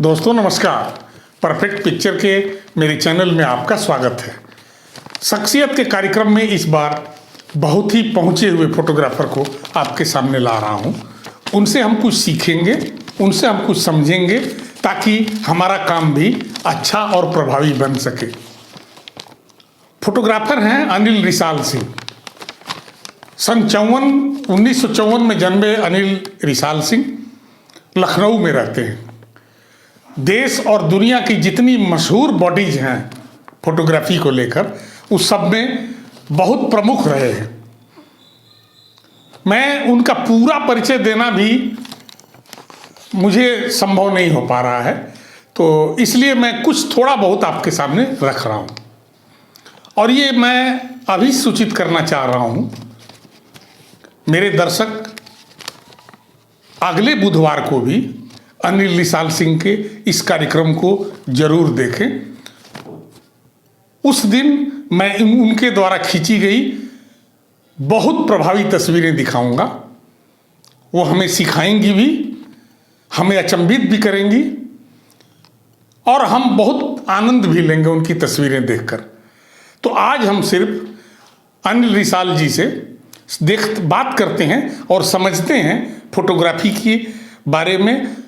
दोस्तों नमस्कार। Perfect picture के मेरे चैनल में आपका स्वागत है। शख्सियत के कार्यक्रम में इस बार बहुत ही पहुंचे हुए फोटोग्राफर को आपके सामने ला रहा हूं। उनसे हम कुछ सीखेंगे, उनसे हम कुछ समझेंगे ताकि हमारा काम भी अच्छा और प्रभावी बन सके। फोटोग्राफर हैं अनिल रिसाल सिंह। सन 1954 में जन्मे अनिल रिसाल सिंह लखनऊ में रहते हैं। देश और दुनिया की जितनी मशहूर बॉडीज हैं फोटोग्राफी को लेकर, उस सब में बहुत प्रमुख रहे हैं। मैं उनका पूरा परिचय देना भी मुझे संभव नहीं हो पा रहा है, तो इसलिए मैं कुछ थोड़ा बहुत आपके सामने रख रहा हूं। और ये मैं अभी सूचित करना चाह रहा हूं, मेरे दर्शक अगले बुधवार को भी अनिल रिसाल सिंह के इस कार्यक्रम को जरूर देखें। उस दिन मैं उनके द्वारा खींची गई बहुत प्रभावी तस्वीरें दिखाऊंगा। वो हमें सिखाएंगी भी, हमें अचंभित भी करेंगी और हम बहुत आनंद भी लेंगे उनकी तस्वीरें देखकर। तो आज हम सिर्फ अनिल रिसाल जी से बात करते हैं और समझते हैं फोटोग्राफी के बारे में।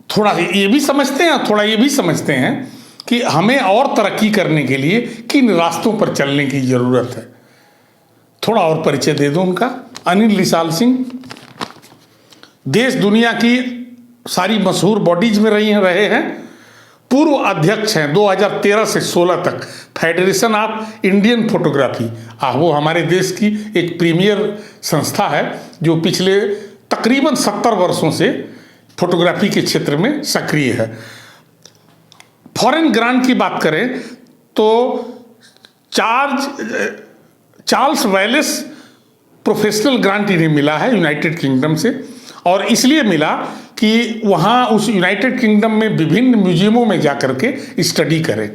थोड़ा ये भी समझते हैं, थोड़ा ये भी समझते हैं कि हमें और तरक्की करने के लिए किन रास्तों पर चलने की ज़रूरत है। थोड़ा और परिचय दे दूं उनका। अनिल रिसाल सिंह देश दुनिया की सारी मशहूर बॉडीज में रहे हैं। पूर्व अध्यक्ष हैं 2013 से 16 तक फेडरेशन ऑफ इंडियन फोटोग्राफी। वो हमारे देश की एक प्रीमियर संस्था है जो पिछले तकरीबन 70 वर्षों से फोटोग्राफी के क्षेत्र में सक्रिय है। फॉरेन ग्रांट की बात करें तो चार्ल्स वेलेस प्रोफेशनल ग्रांट इन्हें मिला है यूनाइटेड किंगडम से, और इसलिए मिला कि वहाँ उस यूनाइटेड किंगडम में विभिन्न म्यूजियमों में जाकर के स्टडी करें।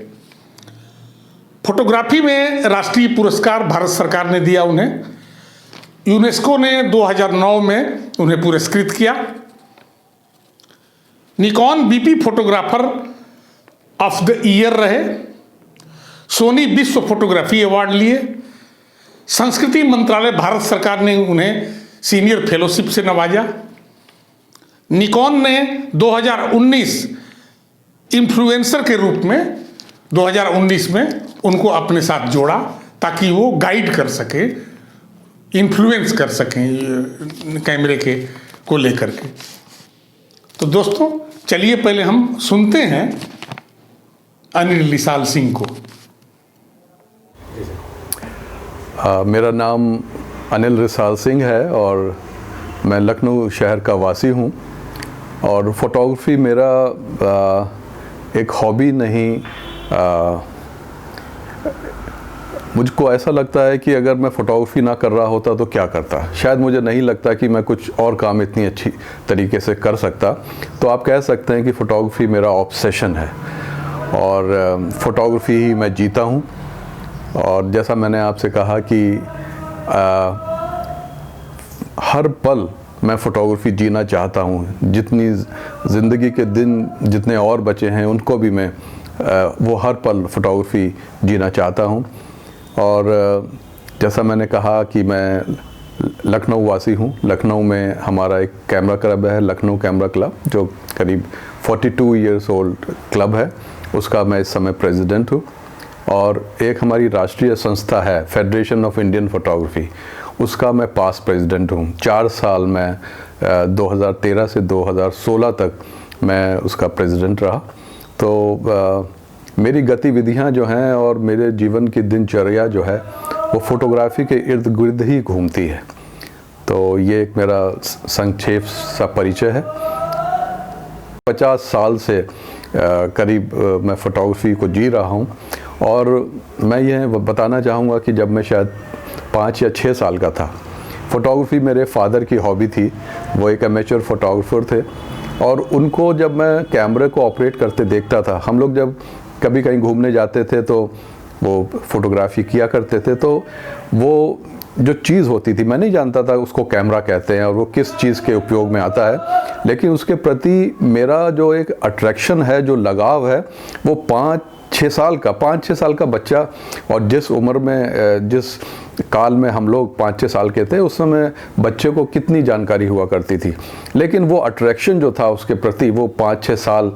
फोटोग्राफी में राष्ट्रीय पुरस्कार भारत सरकार ने दिया उन्हें। यूनेस्को ने 2009 में उन्हें पुरस्कृत किया। Nikon BP photographer of the year रहे। सोनी विश्व फोटोग्राफी अवार्ड लिए। संस्कृति मंत्रालय भारत सरकार ने उन्हें सीनियर फेलोशिप से नवाजा। निकॉन ने 2019 इन्फ्लुएंसर के रूप में 2019 में उनको अपने साथ जोड़ा ताकि वो गाइड कर सके, इन्फ्लुएंस कर सकें कैमरे के को लेकर के। तो दोस्तों चलिए पहले हम सुनते हैं अनिल रिसाल सिंह को। मेरा नाम अनिल रिसाल सिंह है और मैं लखनऊ शहर का वासी हूँ। और फोटोग्राफी मेरा एक हॉबी नहीं, मुझको ऐसा लगता है कि अगर मैं फ़ोटोग्राफी ना कर रहा होता तो क्या करता। शायद मुझे नहीं लगता कि मैं कुछ और काम इतनी अच्छी तरीके से कर सकता। तो आप कह सकते हैं कि फ़ोटोग्राफी मेरा ऑब्सेशन है और फ़ोटोग्राफी ही मैं जीता हूँ। और जैसा मैंने आपसे कहा कि हर पल मैं फ़ोटोग्राफी जीना चाहता हूँ। जितनी ज़िंदगी के दिन जितने और बचे हैं उनको भी मैं वो हर पल फ़ोटोग्राफी जीना चाहता हूँ। और जैसा मैंने कहा कि मैं लखनऊ वासी हूँ। लखनऊ में हमारा एक कैमरा क्लब है, लखनऊ कैमरा क्लब, जो करीब 42 ईयर्स ओल्ड क्लब है। उसका मैं इस समय प्रेसिडेंट हूँ। और एक हमारी राष्ट्रीय संस्था है फेडरेशन ऑफ इंडियन फोटोग्राफी, उसका मैं पास्ट प्रेसिडेंट हूँ। 4 साल मैं 2013 से 2016 तक मैं उसका प्रेसिडेंट रहा। तो मेरी गतिविधियां जो हैं और मेरे जीवन की दिनचर्या जो है वो फ़ोटोग्राफी के इर्द गिर्द ही घूमती है। तो ये एक मेरा संक्षेप सा परिचय है। 50 साल से करीब मैं फ़ोटोग्राफी को जी रहा हूँ। और मैं ये बताना चाहूँगा कि जब मैं शायद 5 या 6 साल का था, फ़ोटोग्राफी मेरे फादर की हॉबी थी। वो एक एमेच्योर फोटोग्राफर थे और उनको जब मैं कैमरे को ऑपरेट करते देखता था, हम लोग जब कभी कहीं घूमने जाते थे तो वो फ़ोटोग्राफी किया करते थे। तो वो जो चीज़ होती थी, मैं नहीं जानता था उसको कैमरा कहते हैं और वो किस चीज़ के उपयोग में आता है, लेकिन उसके प्रति मेरा जो एक अट्रैक्शन है, जो लगाव है, वो 5-6 साल का बच्चा, और जिस उम्र में, जिस काल में हम लोग 5-6 साल के थे, उस समय बच्चे को कितनी जानकारी हुआ करती थी, लेकिन वो अट्रैक्शन जो था उसके प्रति, वो 5-6 साल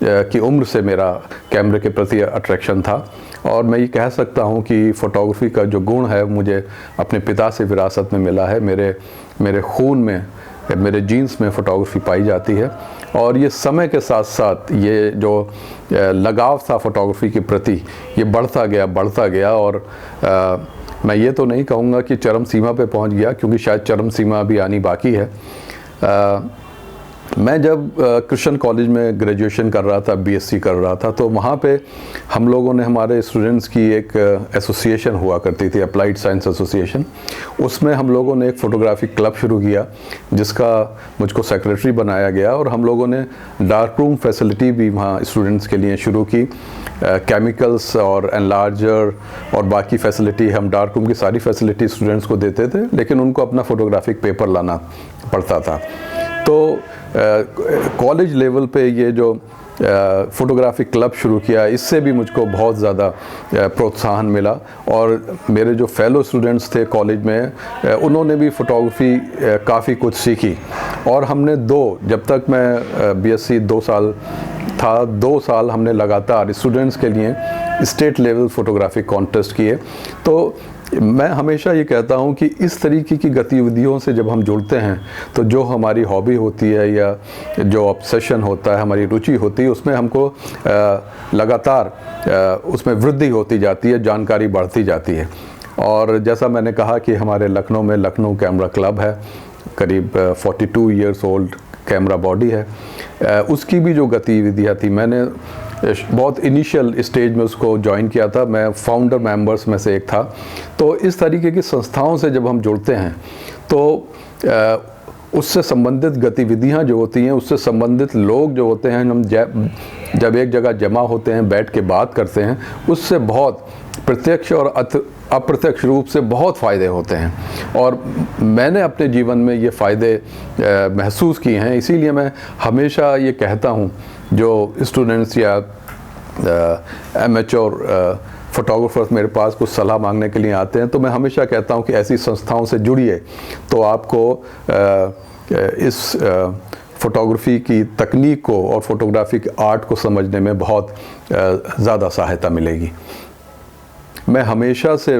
की उम्र से मेरा कैमरे के प्रति अट्रैक्शन था। और मैं ये कह सकता हूँ कि फ़ोटोग्राफी का जो गुण है मुझे अपने पिता से विरासत में मिला है। मेरे खून में, मेरे जीन्स में फ़ोटोग्राफी पाई जाती है, और ये समय के साथ साथ ये जो लगाव था फ़ोटोग्राफी के प्रति, ये बढ़ता गया और मैं ये तो नहीं कहूँगा कि चरम सीमा पे पहुँच गया, क्योंकि शायद चरम सीमा अभी आनी बाकी है। मैं जब क्रिश्चियन कॉलेज में ग्रेजुएशन कर रहा था, बीएससी कर रहा था, तो वहाँ पे हम लोगों ने, हमारे स्टूडेंट्स की एक एसोसिएशन हुआ करती थी, अप्लाइड साइंस एसोसिएशन। उसमें हम लोगों ने एक फ़ोटोग्राफी क्लब शुरू किया, जिसका मुझको सेक्रेटरी बनाया गया, और हम लोगों ने डार्क रूम फैसिलिटी भी वहाँ स्टूडेंट्स के लिए शुरू की। केमिकल्स और एनलार्जर और बाकी फैसिलिटी, हम डार्क रूम की सारी फैसिलिटी स्टूडेंट्स को देते थे, लेकिन उनको अपना फ़ोटोग्राफिक पेपर लाना पड़ता था। तो कॉलेज लेवल पे ये जो फ़ोटोग्राफी क्लब शुरू किया, इससे भी मुझको बहुत ज़्यादा प्रोत्साहन मिला, और मेरे जो फेलो स्टूडेंट्स थे कॉलेज में, उन्होंने भी फ़ोटोग्राफी काफ़ी कुछ सीखी। और हमने जब तक मैं बीएससी 2 साल था, 2 साल हमने लगातार स्टूडेंट्स के लिए स्टेट लेवल फ़ोटोग्राफी कॉन्टेस्ट किए। तो मैं हमेशा ये कहता हूँ कि इस तरीके की गतिविधियों से जब हम जुड़ते हैं, तो जो हमारी हॉबी होती है या जो ऑब्सेशन होता है, हमारी रुचि होती है, उसमें हमको लगातार उसमें वृद्धि होती जाती है, जानकारी बढ़ती जाती है। और जैसा मैंने कहा कि हमारे लखनऊ में लखनऊ कैमरा क्लब है, करीब 42 ईयर्स ओल्ड कैमरा बॉडी है। उसकी भी जो गतिविधियाँ थी, मैंने बहुत इनिशियल स्टेज में उसको ज्वाइन किया था, मैं फाउंडर मेंबर्स में से एक था। तो इस तरीके की संस्थाओं से जब हम जुड़ते हैं, तो उससे संबंधित गतिविधियां जो होती हैं, उससे संबंधित लोग जो होते हैं, हम जब एक जगह जमा होते हैं, बैठ के बात करते हैं, उससे बहुत प्रत्यक्ष और अप्रत्यक्ष रूप से बहुत फ़ायदे होते हैं। और मैंने अपने जीवन में ये फ़ायदे महसूस किए हैं। इसीलिए मैं हमेशा ये कहता हूँ, जो स्टूडेंट्स या एमेच्योर फ़ोटोग्राफर्स मेरे पास कुछ सलाह मांगने के लिए आते हैं, तो मैं हमेशा कहता हूँ कि ऐसी संस्थाओं से जुड़िए, तो आपको इस फ़ोटोग्राफी की तकनीक को और फ़ोटोग्राफी के आर्ट को समझने में बहुत ज़्यादा सहायता मिलेगी। मैं हमेशा से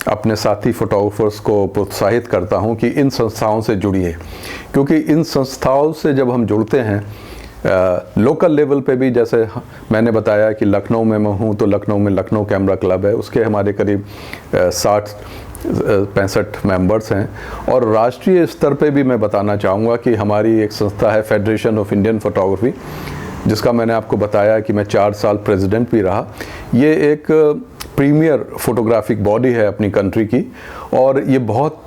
अपने साथी फ़ोटोग्राफर्स को प्रोत्साहित करता हूं कि इन संस्थाओं से जुड़िए, क्योंकि इन संस्थाओं से जब हम जुड़ते हैं, लोकल लेवल पे भी, जैसे मैंने बताया कि लखनऊ में मैं हूँ, तो लखनऊ में लखनऊ कैमरा क्लब है, उसके हमारे करीब 60-65 मेंबर्स हैं। और राष्ट्रीय स्तर पे भी मैं बताना चाहूँगा कि हमारी एक संस्था है, फेडरेशन ऑफ इंडियन फ़ोटोग्राफी, जिसका मैंने आपको बताया कि मैं 4 साल प्रेसिडेंट भी रहा। ये एक प्रीमियर फोटोग्राफिक बॉडी है अपनी कंट्री की, और ये बहुत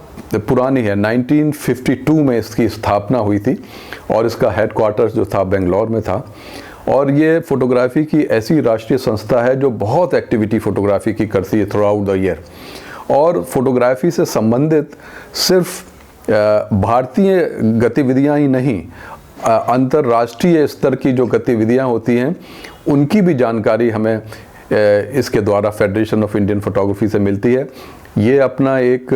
पुरानी है। 1952 में इसकी स्थापना हुई थी, और इसका हेडक्वार्टर्स जो था बेंगलोर में था। और ये फ़ोटोग्राफी की ऐसी राष्ट्रीय संस्था है जो बहुत एक्टिविटी फ़ोटोग्राफी की करती है थ्रू आउट द ईयर। और फ़ोटोग्राफी से संबंधित सिर्फ भारतीय गतिविधियाँ ही नहीं, अंतर्राष्ट्रीय स्तर की जो गतिविधियाँ होती हैं, उनकी भी जानकारी हमें इसके द्वारा फेडरेशन ऑफ इंडियन फ़ोटोग्राफी से मिलती है। ये अपना एक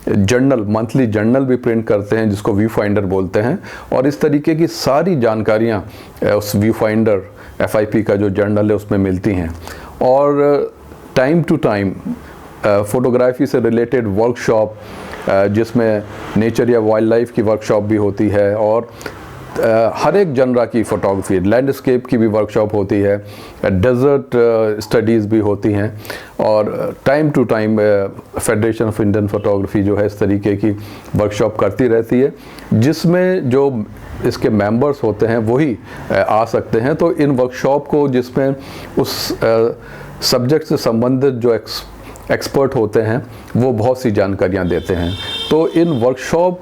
जर्नल, मंथली जर्नल भी प्रिंट करते हैं, जिसको व्यू फाइंडर बोलते हैं। और इस तरीके की सारी जानकारियाँ उस व्यू फाइंडर FIP का जो जर्नल है उसमें मिलती हैं। और टाइम टू टाइम फ़ोटोग्राफी से रिलेटेड वर्कशॉप, जिसमें नेचर या वाइल्ड लाइफ की वर्कशॉप भी होती है, और हर एक जनरा की फ़ोटोग्राफी, लैंडस्केप की भी वर्कशॉप होती है, डेजर्ट स्टडीज़ भी होती हैं। और time to time federation of Indian photography जो है इस तरीके की वर्कशॉप करती रहती है, जिसमें जो इसके मेंबर्स होते हैं वही आ सकते हैं। तो इन वर्कशॉप को, जिसमें उस सब्जेक्ट से संबंधित जो एक्सपर्ट होते हैं, वो बहुत सी जानकारियाँ देते हैं। तो इन वर्कशॉप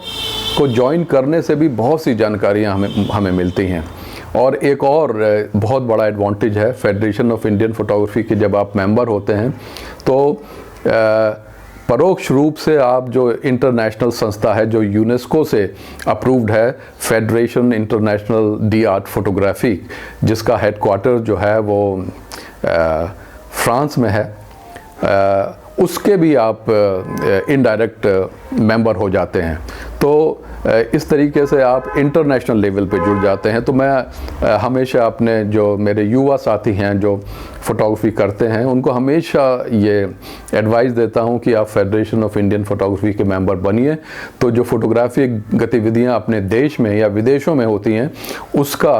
को ज्वाइन करने से भी बहुत सी जानकारियाँ हमें मिलती हैं। और एक और बहुत बड़ा एडवांटेज है फेडरेशन ऑफ इंडियन फ़ोटोग्राफी के, जब आप मेंबर होते हैं तो परोक्ष रूप से आप जो इंटरनेशनल संस्था है जो यूनेस्को से अप्रूव्ड है, federation international de art photography, जिसका हेडक्वार्टर जो है वो फ्रांस में है, उसके भी आप इनडायरेक्ट मेंबर हो जाते हैं। तो इस तरीके से आप इंटरनेशनल लेवल पे जुड़ जाते हैं। तो मैं हमेशा अपने जो मेरे युवा साथी हैं जो फ़ोटोग्राफी करते हैं उनको हमेशा ये एडवाइस देता हूं कि आप फेडरेशन ऑफ इंडियन फ़ोटोग्राफी के मेंबर बनिए। तो जो फ़ोटोग्राफी गतिविधियां अपने देश में या विदेशों में होती हैं उसका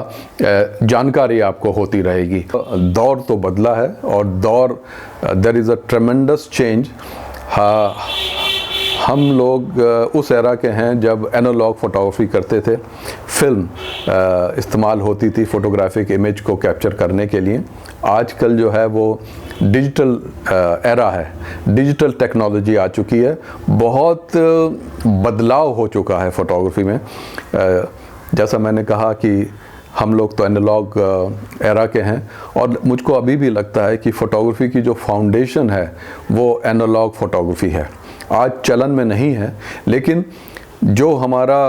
जानकारी आपको होती रहेगी। दौर तो बदला है और दौर there is a tremendous change. हम लोग उस एरा के हैं जब एनालॉग फ़ोटोग्राफी करते थे, फिल्म इस्तेमाल होती थी फ़ोटोग्राफिक इमेज को कैप्चर करने के लिए। आजकल जो है वो डिजिटल एरा है, डिजिटल टेक्नोलॉजी आ चुकी है, बहुत बदलाव हो चुका है फ़ोटोग्राफी में। जैसा मैंने कहा कि हम लोग तो एनालॉग एरा के हैं और मुझको अभी भी लगता है कि फ़ोटोग्राफी की जो फाउंडेशन है वो एनालॉग फ़ोटोग्राफी है। आज चलन में नहीं है, लेकिन जो हमारा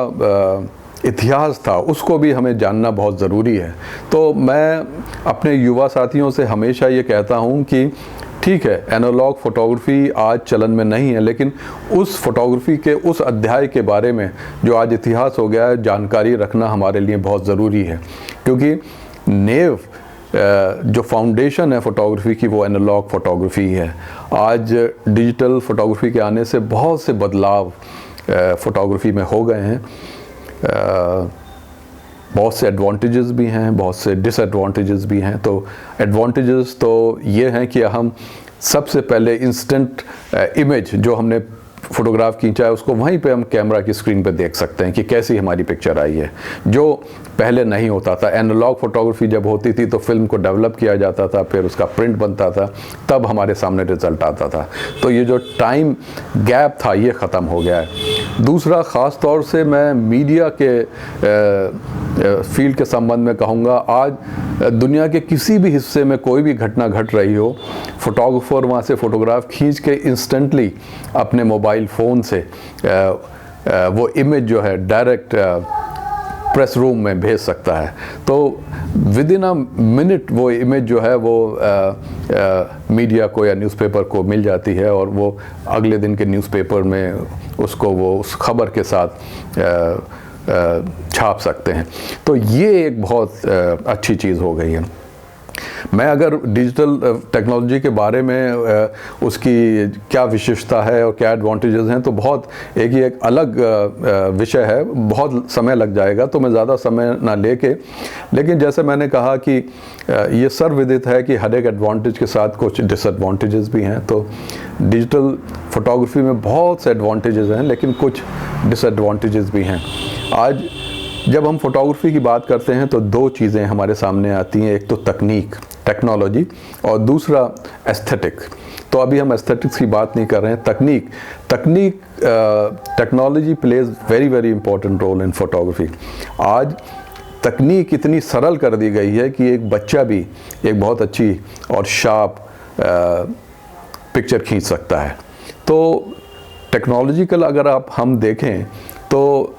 इतिहास था उसको भी हमें जानना बहुत ज़रूरी है। तो मैं अपने युवा साथियों से हमेशा ये कहता हूँ कि ठीक है, एनालॉग फ़ोटोग्राफी आज चलन में नहीं है, लेकिन उस फ़ोटोग्राफी के उस अध्याय के बारे में जो आज इतिहास हो गया है, जानकारी रखना हमारे लिए बहुत ज़रूरी है। क्योंकि नेव जो फाउंडेशन है फ़ोटोग्राफी की वो एनालॉग फ़ोटोग्राफी है। आज डिजिटल फ़ोटोग्राफी के आने से बहुत से बदलाव फ़ोटोग्राफी में हो गए हैं। बहुत से एडवांटेजेस भी हैं, बहुत से डिसएडवांटेजेस भी हैं। तो एडवांटेजेस तो ये हैं कि हम सबसे पहले इंस्टेंट इमेज जो हमने फ़ोटोग्राफ खींचा है उसको वहीं पे हम कैमरा की स्क्रीन पे देख सकते हैं कि कैसी हमारी पिक्चर आई है, जो पहले नहीं होता था। एनालॉग फ़ोटोग्राफी जब होती थी तो फिल्म को डेवलप किया जाता था, फिर उसका प्रिंट बनता था, तब हमारे सामने रिज़ल्ट आता था। तो ये जो टाइम गैप था ये ख़त्म हो गया है। दूसरा, ख़ास तौर से मैं मीडिया के फील्ड के संबंध में कहूँगा, आज दुनिया के किसी भी हिस्से में कोई भी घटना घट रही हो, फ़ोटोग्राफ़र वहाँ से फ़ोटोग्राफ खींच के इंस्टेंटली अपने मोबाइल फ़ोन से वो इमेज जो है डायरेक्ट प्रेस रूम में भेज सकता है। तो विद इन अ मिनट वो इमेज जो है वो मीडिया को या न्यूज़पेपर को मिल जाती है और वो अगले दिन के न्यूज़पेपर में उसको वो उस खबर के साथ छाप सकते हैं। तो ये एक बहुत अच्छी चीज़ हो गई है। मैं अगर डिजिटल टेक्नोलॉजी के बारे में उसकी क्या विशेषता है और क्या एडवांटेजेस हैं तो बहुत एक अलग विषय है, बहुत समय लग जाएगा, तो मैं ज़्यादा समय ना लेके, लेकिन जैसे मैंने कहा कि ये सर्वविदित है कि हर एक एडवांटेज के साथ कुछ डिसएडवांटेजेस भी हैं। तो डिजिटल फोटोग्राफी में बहुत से एडवांटेजेस हैं लेकिन कुछ डिसएडवांटेजेस भी हैं। आज जब हम फोटोग्राफी की बात करते हैं तो दो चीज़ें हमारे सामने आती हैं, एक तो तकनीक, टेक्नोलॉजी, और दूसरा एस्थेटिक। तो अभी हम एस्थेटिक्स की बात नहीं कर रहे हैं, तकनीक technology plays very very important role in photography. आज तकनीक इतनी सरल कर दी गई है कि एक बच्चा भी एक बहुत अच्छी और शार्प पिक्चर खींच सकता है। तो टेक्नोलॉजिकल अगर हम देखें तो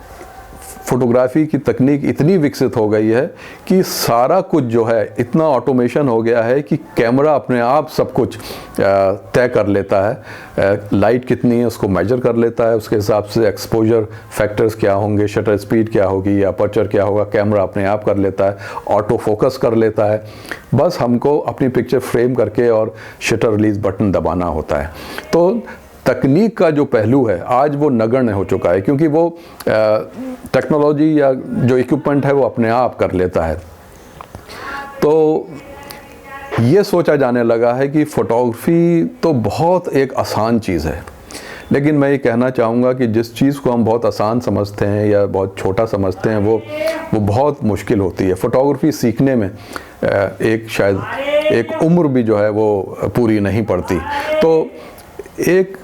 फोटोग्राफी की तकनीक इतनी विकसित हो गई है कि सारा कुछ जो है इतना ऑटोमेशन हो गया है कि कैमरा अपने आप सब कुछ तय कर लेता है। लाइट कितनी है उसको मेजर कर लेता है, उसके हिसाब से एक्सपोजर फैक्टर्स क्या होंगे, शटर स्पीड क्या होगी या अपर्चर क्या होगा, कैमरा अपने आप कर लेता है, ऑटो फोकस कर लेता है। बस हमको अपनी पिक्चर फ्रेम करके और शटर रिलीज बटन दबाना होता है। तो तकनीक का जो पहलू है आज वो नगण्य हो चुका है, क्योंकि वो टेक्नोलॉजी या जो इक्विपमेंट है वो अपने आप कर लेता है। तो ये सोचा जाने लगा है कि फ़ोटोग्राफी तो बहुत एक आसान चीज़ है, लेकिन मैं ये कहना चाहूँगा कि जिस चीज़ को हम बहुत आसान समझते हैं या बहुत छोटा समझते हैं वो बहुत मुश्किल होती है। फ़ोटोग्राफी सीखने में शायद एक उम्र भी जो है वो पूरी नहीं पड़ती। तो एक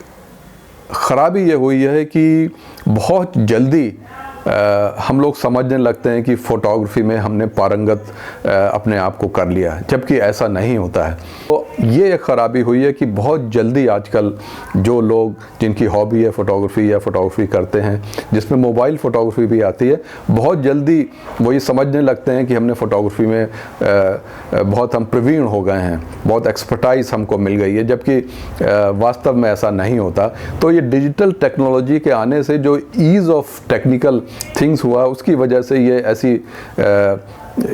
ख़राबी ये हुई है कि बहुत जल्दी हम लोग समझने लगते हैं कि फ़ोटोग्राफी में हमने पारंगत अपने आप को कर लिया, जबकि ऐसा नहीं होता है। तो ये एक ख़राबी हुई है कि बहुत जल्दी आजकल जो लोग जिनकी हॉबी है फ़ोटोग्राफी या फ़ोटोग्राफी करते हैं, जिसमें मोबाइल फ़ोटोग्राफी भी आती है, बहुत जल्दी वो ये समझने लगते हैं कि हमने फ़ोटोग्राफी में बहुत हम प्रवीण हो गए हैं, बहुत एक्सपर्टाइज हमको मिल गई है, जबकि वास्तव में ऐसा नहीं होता। तो ये डिजिटल टेक्नोलॉजी के आने से जो ईज़ ऑफ टेक्निकल थिंग्स हुआ, उसकी वजह से ये ऐसी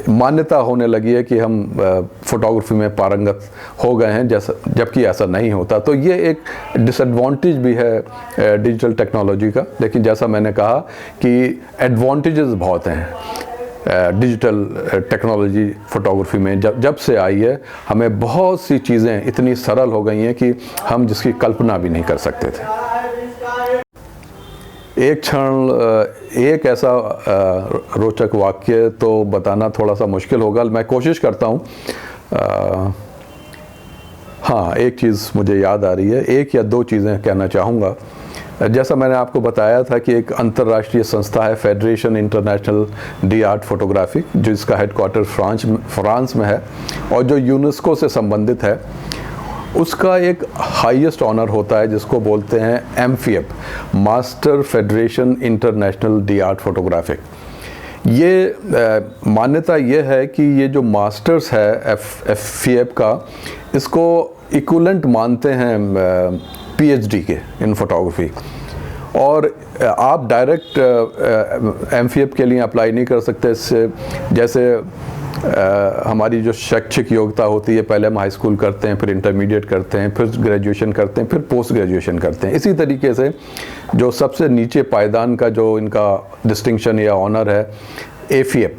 मान्यता होने लगी है कि हम फ़ोटोग्राफी में पारंगत हो गए हैं, जैसा जबकि ऐसा नहीं होता। तो ये एक डिसएडवांटेज भी है डिजिटल टेक्नोलॉजी का। लेकिन जैसा मैंने कहा कि एडवांटेजेस बहुत हैं डिजिटल टेक्नोलॉजी फ़ोटोग्राफी में। जब से आई है, हमें बहुत सी चीज़ें इतनी सरल हो गई हैं कि हम जिसकी कल्पना भी नहीं कर सकते थे। एक क्षण एक ऐसा रोचक वाक्य तो बताना थोड़ा सा मुश्किल होगा, मैं कोशिश करता हूँ। हाँ, एक चीज़ मुझे याद आ रही है, एक या दो चीज़ें कहना चाहूँगा। जैसा मैंने आपको बताया था कि एक अंतर्राष्ट्रीय संस्था है, federation international de art photography, जिसका हेडक्वार्टर फ्रांस में है और जो यूनेस्को से संबंधित है। उसका एक हाईएस्ट ऑनर होता है जिसको बोलते हैं एमफीएफ, master federation international de art photographic. ये मान्यता ये है कि ये जो मास्टर्स है एफसीएफ का, इसको इक्विवेलेंट मानते हैं पीएचडी के इन फोटोग्राफी। और आप डायरेक्ट एमफीएफ के लिए अप्लाई नहीं कर सकते। इससे जैसे हमारी जो शैक्षिक योग्यता होती है, पहले हम हाई स्कूल करते हैं, फिर इंटरमीडिएट करते हैं, फिर ग्रेजुएशन करते हैं, फिर पोस्ट ग्रेजुएशन करते हैं। इसी तरीके से जो सबसे नीचे पायदान का जो इनका डिस्टिंक्शन या ऑनर है, एफीएफ,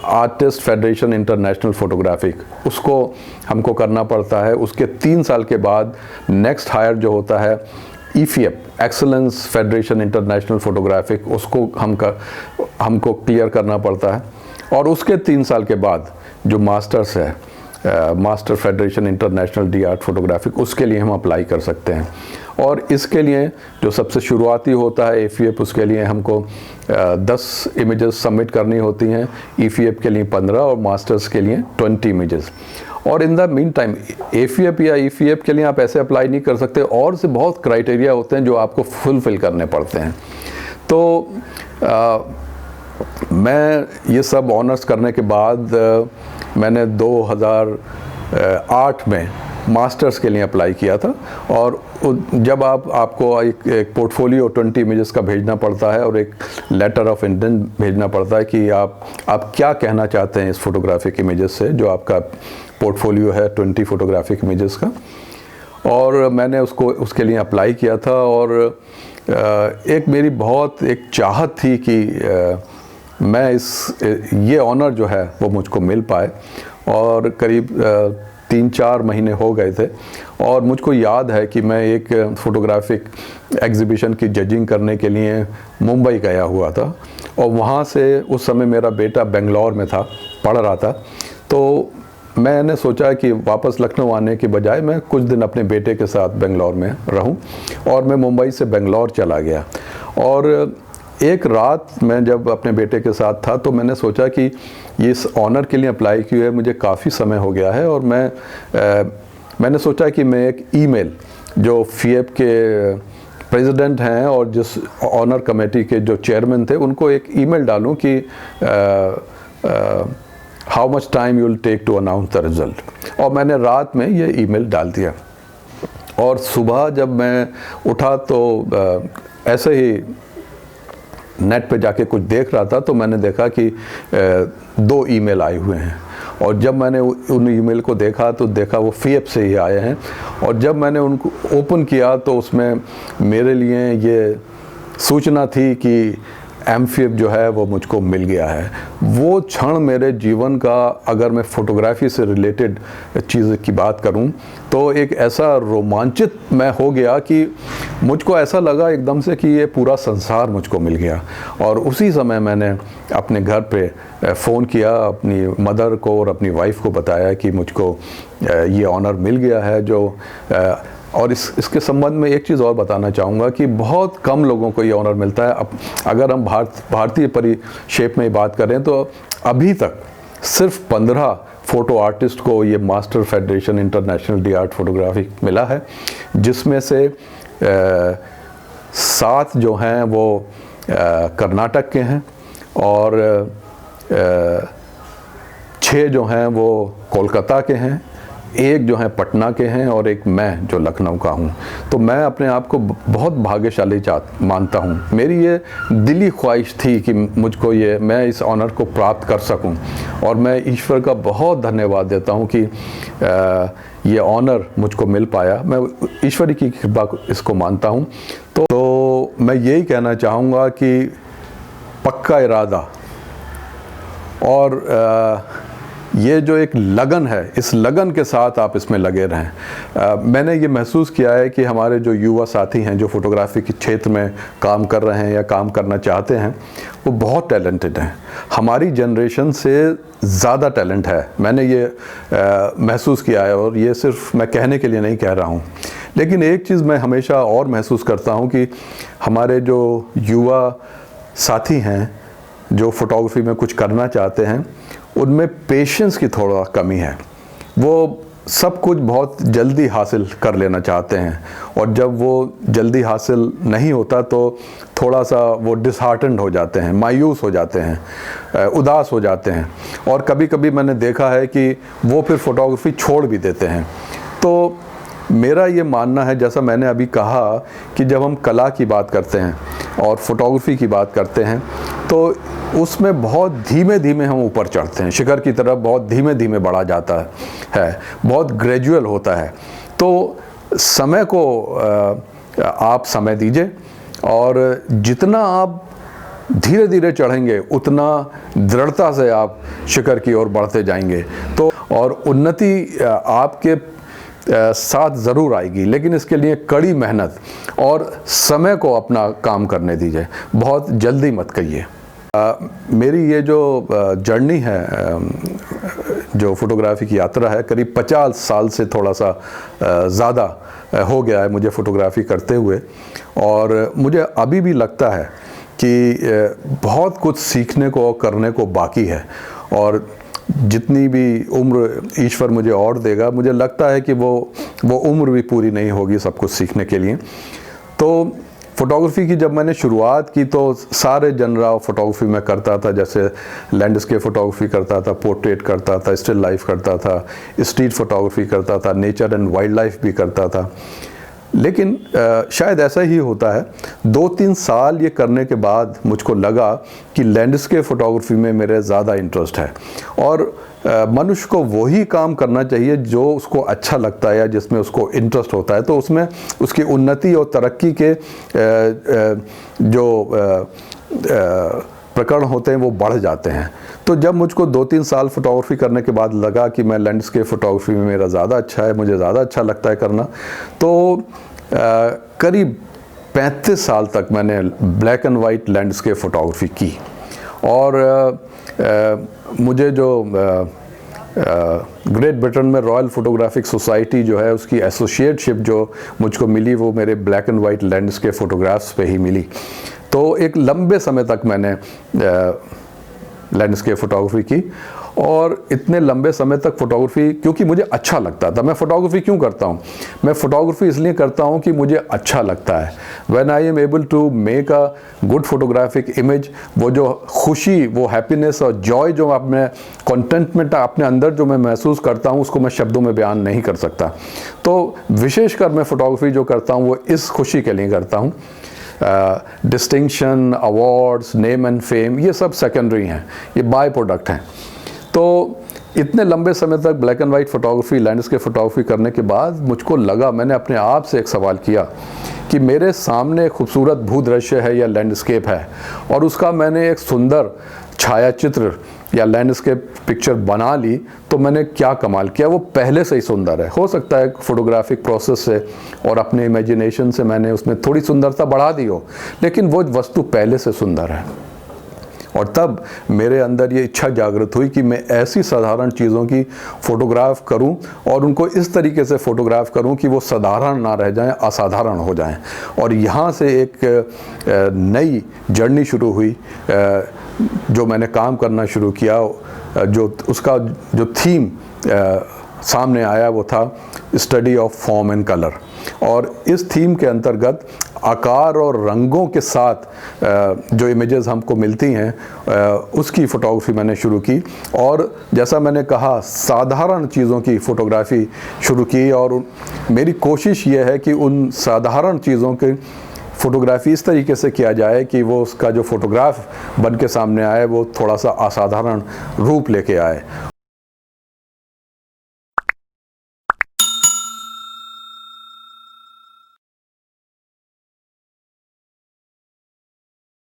आर्टिस्ट फेडरेशन इंटरनेशनल फोटोग्राफिक, उसको हमको करना पड़ता है। उसके 3 साल के बाद नेक्स्ट हायर जो होता है ईफीएफ, एक्सेलेंस फेडरेशन इंटरनेशनल फोटोग्राफिक, उसको हमको क्लियर करना पड़ता है। और उसके 3 साल के बाद जो मास्टर्स है, master federation international de art photographic, उसके लिए हम अप्लाई कर सकते हैं। और इसके लिए जो सबसे शुरुआती होता है एफीएफ, उसके लिए हमको 10 इमेजेस सबमिट करनी होती हैं, ईफीएफ के लिए 15 और मास्टर्स के लिए 20 इमेजेस। और इन द मीन टाइम एफीएफ या ईफीएफ के लिए आप ऐसे अप्लाई नहीं कर सकते, और से बहुत क्राइटेरिया होते हैं जो आपको फुलफिल करने पड़ते हैं। तो मैं ये सब ऑनर्स करने के बाद मैंने 2008 में मास्टर्स के लिए अप्लाई किया था। और जब आपको एक पोर्टफोलियो 20 इमेजेस का भेजना पड़ता है और एक लेटर ऑफ इंटेंट भेजना पड़ता है कि आप क्या कहना चाहते हैं इस फोटोग्राफिक इमेजेस से, जो आपका पोर्टफोलियो है 20 फोटोग्राफिक इमेजेस का। और मैंने उसके लिए अप्लाई किया था। और एक मेरी बहुत एक चाहत थी कि मैं ये ऑनर जो है वो मुझको मिल पाए। और करीब 3-4 महीने हो गए थे, और मुझको याद है कि मैं एक फोटोग्राफिक एग्जीबिशन की जजिंग करने के लिए मुंबई गया हुआ था। और वहाँ से उस समय मेरा बेटा बेंगलोर में था, पढ़ रहा था। तो मैंने सोचा कि वापस लखनऊ आने के बजाय मैं कुछ दिन अपने बेटे के साथ बेंगलोर में रहूं। और मैं मुंबई से बेंगलोर चला गया। और एक रात मैं जब अपने बेटे के साथ था, तो मैंने सोचा कि इस ऑनर के लिए अप्लाई किया है, मुझे काफ़ी समय हो गया है। और मैंने सोचा कि मैं एक ईमेल जो फीएफ के प्रेसिडेंट हैं और जिस ऑनर कमेटी के जो चेयरमैन थे, उनको एक ईमेल डालूं कि how much time you will take to announce the result. और मैंने रात में ये ईमेल डाल दिया। और सुबह जब मैं उठा तो ऐसे ही नेट पे जाके कुछ देख रहा था, तो मैंने देखा कि 2 ईमेल आए हुए हैं। और जब मैंने उन ईमेल को देखा तो देखा वो फीएफ से ही आए हैं। और जब मैंने उनको ओपन किया तो उसमें मेरे लिए ये सूचना थी कि एमफीएफ जो है वो मुझको मिल गया है। वो क्षण मेरे जीवन का, अगर मैं फ़ोटोग्राफी से रिलेटेड चीज़ की बात करूं, तो एक ऐसा रोमांचित मैं हो गया कि मुझको ऐसा लगा एकदम से कि ये पूरा संसार मुझको मिल गया। और उसी समय मैंने अपने घर पे फ़ोन किया अपनी मदर को और अपनी वाइफ को बताया कि मुझको ये ऑनर मिल गया है, जो और इसके संबंध में एक चीज़ और बताना चाहूँगा कि बहुत कम लोगों को ये ऑनर मिलता है। अब अगर हम भारतीय परिक्षेप में बात करें तो अभी तक सिर्फ 15 फ़ोटो आर्टिस्ट को ये master federation international de art photography मिला है, जिसमें से 7 जो हैं वो कर्नाटक के हैं और 6 जो हैं वो कोलकाता के हैं, 1 जो है पटना के हैं और 1 मैं जो लखनऊ का हूँ। तो मैं अपने आप को बहुत भाग्यशाली मानता हूँ। मेरी ये दिली ख्वाहिश थी कि मुझको मैं इस ऑनर को प्राप्त कर सकूँ और मैं ईश्वर का बहुत धन्यवाद देता हूँ कि ये ऑनर मुझको मिल पाया। मैं ईश्वरी की कृपा इसको मानता हूँ। तो मैं यही कहना चाहूँगा कि पक्का इरादा और ये जो एक लगन है, इस लगन के साथ आप इसमें लगे रहें। मैंने ये महसूस किया है कि हमारे जो युवा साथी हैं जो फोटोग्राफी के क्षेत्र में काम कर रहे हैं या काम करना चाहते हैं, वो बहुत टैलेंटेड हैं। हमारी जनरेशन से ज़्यादा टैलेंट है, मैंने ये महसूस किया है और ये सिर्फ मैं कहने के लिए नहीं कह रहा हूँ। लेकिन एक चीज़ मैं हमेशा और महसूस करता हूँ कि हमारे जो युवा साथी हैं जो फोटोग्राफी में कुछ करना चाहते हैं, उनमें पेशेंस की थोड़ा कमी है। वो सब कुछ बहुत जल्दी हासिल कर लेना चाहते हैं और जब वो जल्दी हासिल नहीं होता तो थोड़ा सा वो डिसहार्टेंड हो जाते हैं, मायूस हो जाते हैं, उदास हो जाते हैं और कभी कभी मैंने देखा है कि वो फिर फोटोग्राफी छोड़ भी देते हैं। तो मेरा ये मानना है, जैसा मैंने अभी कहा, कि जब हम कला की बात करते हैं और फोटोग्राफी की बात करते हैं तो उसमें बहुत धीमे धीमे हम ऊपर चढ़ते हैं, शिखर की तरफ बहुत धीमे धीमे बढ़ा जाता है, बहुत ग्रेजुअल होता है। तो समय को आप समय दीजिए और जितना आप धीरे धीरे चढ़ेंगे उतना दृढ़ता से आप शिखर की ओर बढ़ते जाएंगे। तो और उन्नति आपके साथ ज़रूर आएगी, लेकिन इसके लिए कड़ी मेहनत और समय को अपना काम करने दीजिए, बहुत जल्दी मत करिए। मेरी ये जो जर्नी है, जो फोटोग्राफी की यात्रा है, करीब 50 साल से थोड़ा सा ज़्यादा हो गया है मुझे फ़ोटोग्राफी करते हुए और मुझे अभी भी लगता है कि बहुत कुछ सीखने को करने को बाकी है और जितनी भी उम्र ईश्वर मुझे और देगा, मुझे लगता है कि वो उम्र भी पूरी नहीं होगी सब कुछ सीखने के लिए। तो फ़ोटोग्राफी की जब मैंने शुरुआत की तो सारे जनरा फ़ोटोग्राफी में करता था, जैसे लैंडस्केप फ़ोटोग्राफी करता था, पोर्ट्रेट करता था, स्टिल लाइफ करता था, स्ट्रीट फ़ोटोग्राफी करता था, नेचर एंड वाइल्ड लाइफ भी करता था। लेकिन शायद ऐसा ही होता है, 2-3 साल ये करने के बाद मुझको लगा कि लैंडस्केप फ़ोटोग्राफी में मेरे ज़्यादा इंटरेस्ट है और मनुष्य को वही काम करना चाहिए जो उसको अच्छा लगता है या जिसमें उसको इंटरेस्ट होता है, तो उसमें उसकी उन्नति और तरक्की के जो प्रकरण होते हैं वो बढ़ जाते हैं। तो जब मुझको 2-3 साल फोटोग्राफी करने के बाद लगा कि मैं लैंडस्केप फ़ोटोग्राफी में मेरा ज़्यादा अच्छा है, मुझे ज़्यादा अच्छा लगता है करना, तो करीब 35 साल तक मैंने black and white landscape photography की और मुझे जो ग्रेट ब्रिटेन में रॉयल फोटोग्राफिक सोसाइटी जो है उसकी एसोसिएटशिप जो मुझको मिली वो मेरे black and white landscape photographs पे ही मिली। तो एक लंबे समय तक मैंने लैंडस्केप फ़ोटोग्राफी की और इतने लंबे समय तक फ़ोटोग्राफी, क्योंकि मुझे अच्छा लगता था। मैं फ़ोटोग्राफी क्यों करता हूँ? मैं फ़ोटोग्राफी इसलिए करता हूँ कि मुझे अच्छा लगता है। When I am able to make a good photographic image, वो जो खुशी, वो हैप्पीनेस और जॉय जो अपने कंटेंटमेंट अपने अंदर जो मैं महसूस करता हूँ, उसको मैं शब्दों में बयान नहीं कर सकता। तो विशेषकर मैं फ़ोटोग्राफी जो करता हूँ वो इस खुशी के लिए करता हूँ। Distinction, awards, name and fame, ये सब सेकेंडरी हैं, ये बाय प्रोडक्ट हैं। तो इतने लंबे समय तक black and white photography, landscape photography करने के बाद मुझको लगा, मैंने अपने आप से एक सवाल किया कि मेरे सामने खूबसूरत भूदृश्य है या लैंडस्केप है और उसका मैंने एक सुंदर छायाचित्र या लैंडस्केप पिक्चर बना ली, तो मैंने क्या कमाल किया। वो पहले से ही सुंदर है। हो सकता है फोटोग्राफिक प्रोसेस से और अपने इमेजिनेशन से मैंने उसमें थोड़ी सुंदरता बढ़ा दी हो, लेकिन वो वस्तु पहले से सुंदर है और तब मेरे अंदर ये इच्छा जागृत हुई कि मैं ऐसी साधारण चीज़ों की फ़ोटोग्राफ करूं और उनको इस तरीके से फ़ोटोग्राफ करूं कि वो साधारण ना रह जाएं, असाधारण हो जाएं। और यहाँ से एक नई जर्नी शुरू हुई, जो मैंने काम करना शुरू किया, जो उसका जो थीम सामने आया वो था study of form and colour. और इस थीम के अंतर्गत आकार और रंगों के साथ जो इमेजेस हमको मिलती हैं उसकी फ़ोटोग्राफी मैंने शुरू की। और जैसा मैंने कहा, साधारण चीज़ों की फ़ोटोग्राफी शुरू की। और मेरी कोशिश ये है कि उन साधारण चीज़ों के फ़ोटोग्राफी इस तरीके से किया जाए कि वो उसका जो फ़ोटोग्राफ बन के सामने आए वो थोड़ा सा असाधारण रूप लेके आए।